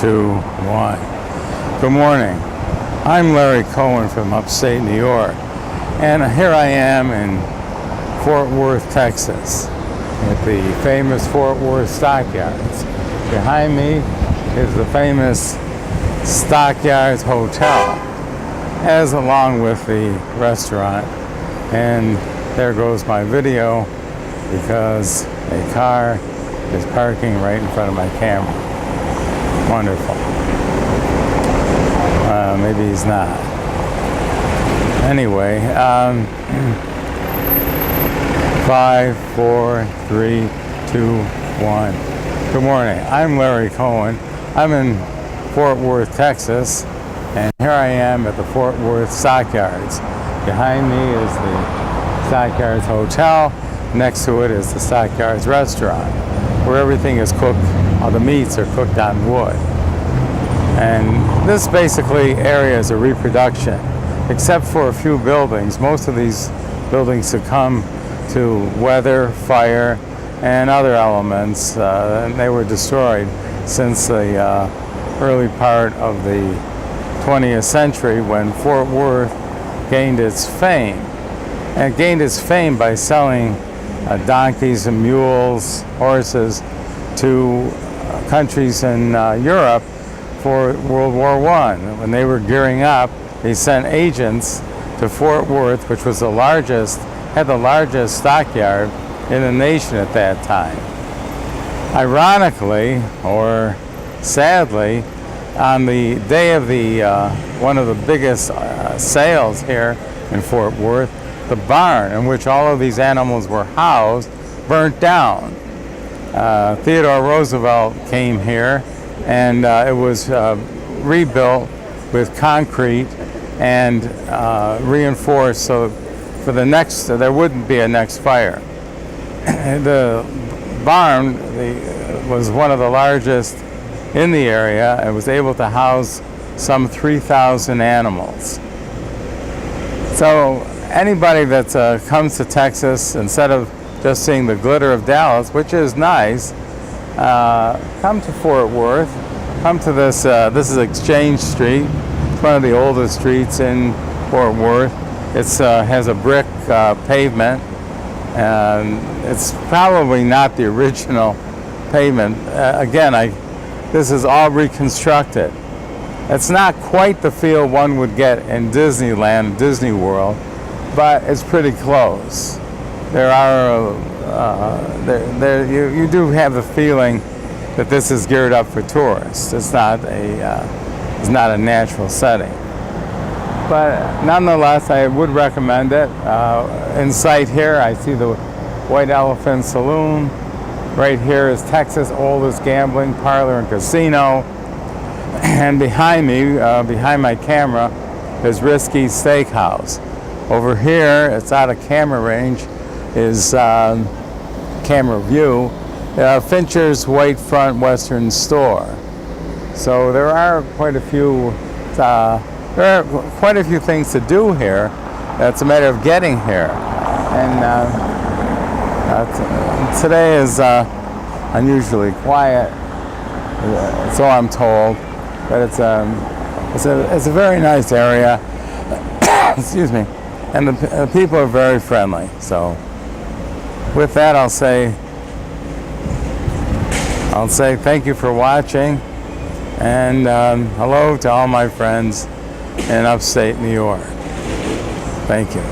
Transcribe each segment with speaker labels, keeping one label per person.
Speaker 1: 2, 1. Good morning. I'm Larry Cohen from upstate New York, and here I am in Fort Worth, Texas, at the famous Fort Worth Stockyards. Behind me is the famous Stockyards Hotel, as along with the restaurant. And there goes my video because a car is parking right in front of my camera. Wonderful. Maybe he's not. Anyway, 5, 4, 3, 2, 1. Good morning. I'm Larry Cohen. I'm in Fort Worth, Texas, and here I am at the Fort Worth Stockyards. Behind me is the Stockyards Hotel. Next to it is the Stockyards Restaurant, where everything is cooked, all the meats are cooked on wood. And this basically area is a reproduction, except for a few buildings. Most of these buildings succumb to weather, fire, and other elements. And they were destroyed since the early part of the 20th century, when Fort Worth gained its fame. And it gained its fame by selling donkeys and mules, horses, to countries in Europe for World War I. When they were gearing up, they sent agents to Fort Worth, which was had the largest stockyard in the nation at that time. Ironically, or sadly, on the day of the one of the biggest sales here in Fort Worth, the barn in which all of these animals were housed burnt down. Theodore Roosevelt came here, and it was rebuilt with concrete and reinforced so for the next there wouldn't be a next fire. The barn was one of the largest in the area and was able to house some 3,000 animals. So anybody that comes to Texas, instead of just seeing the glitter of Dallas, which is nice, come to Fort Worth. Come to this. This is Exchange Street. It's one of the oldest streets in Fort Worth. It has a brick pavement, and it's probably not the original pavement. Again, this is all reconstructed. It's not quite the feel one would get in Disneyland, Disney World, but it's pretty close. There are you do have the feeling that this is geared up for tourists. It's not a natural setting, but nonetheless, I would recommend it. In sight here, I see the White Elephant Saloon. Right here is Texas' oldest gambling parlor and casino. And behind me, behind my camera, is Risky Steakhouse. Over here, it's out of camera range, is camera view, Fincher's White Front Western Store. So there are quite a few things to do here. It's a matter of getting here. And today is unusually quiet, so I'm told. But it's a very nice area. Excuse me, and the people are very friendly. So with that, I'll say thank you for watching, and hello to all my friends in upstate New York. Thank you.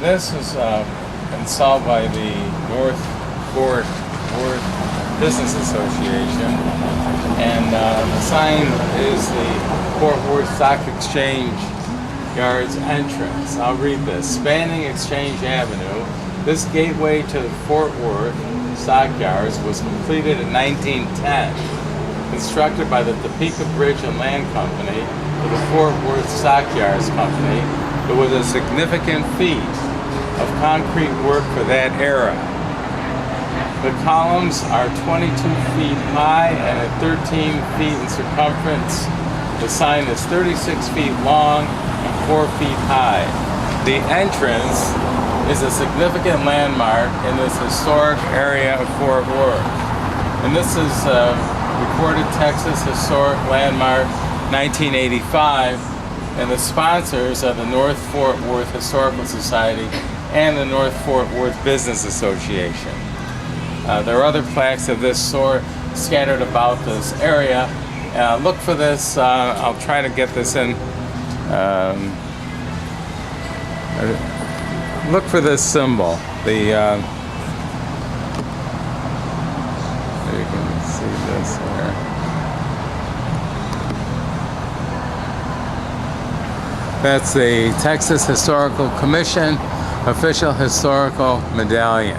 Speaker 1: this was installed by the North Fort Worth Business Association, and the sign is the Fort Worth Stock Exchange Yards entrance. I'll read this. Spanning Exchange Avenue, this gateway to the Fort Worth Stockyards was completed in 1910. Constructed by the Topeka Bridge and Land Company for the Fort Worth Stockyards Company, it was a significant feat of concrete work for that era. The columns are 22 feet high and at 13 feet in circumference. The sign is 36 feet long and 4 feet high. The entrance is a significant landmark in this historic area of Fort Worth. And this is recorded Texas Historic Landmark 1985, and the sponsors are the North Fort Worth Historical Society and the North Fort Worth Business Association. There are other plaques of this sort scattered about this area. Look for this. I'll try to get this in. Look for this symbol. You can see this here. That's the Texas Historical Commission Official Historical Medallion.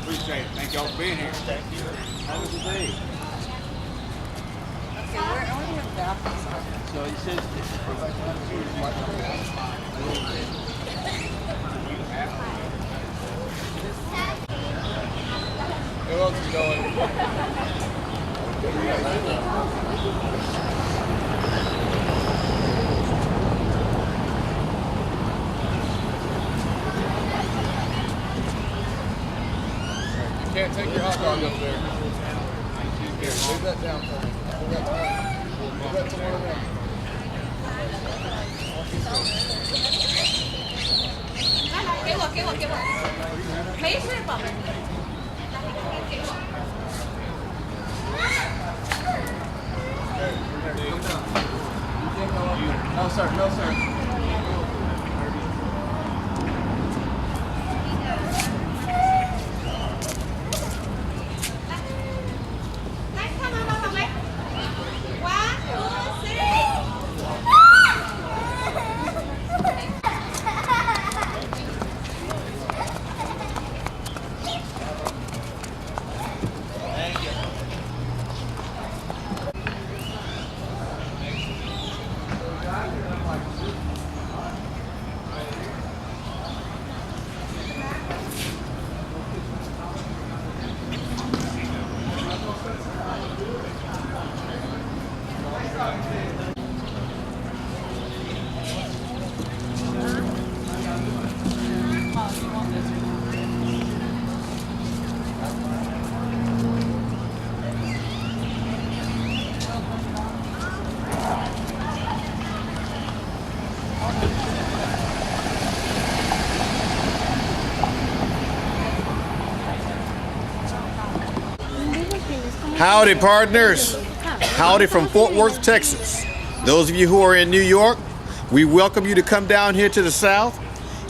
Speaker 2: Appreciate it. Thank y'all for being here. Thank you. Have a good day.
Speaker 3: Okay, where are we at the office?
Speaker 2: So he says who else is going? You can't take your hot dog over there. Here, leave that down for me. Leave that down. Leave that to one of them.
Speaker 3: 给我，没事宝贝。
Speaker 2: No, sir. No, sir.
Speaker 4: Howdy, partners. Howdy from Fort Worth, Texas. Those of you who are in New York, we welcome you to come down here to the south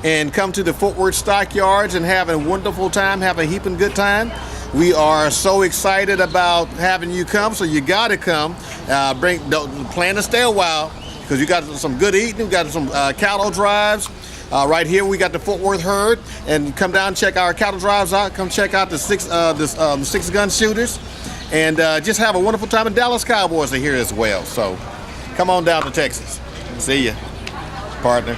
Speaker 4: and come to the Fort Worth Stockyards and have a wonderful time, have a heaping good time. We are so excited about having you come, so you got to come. Plan to stay a while because you got some good eating. We got some cattle drives. Right here we got the Fort Worth herd, and come down and check our cattle drives out. Come check out the six gun shooters, and just have a wonderful time. And Dallas Cowboys are here as well, so come on down to Texas. See ya, partner.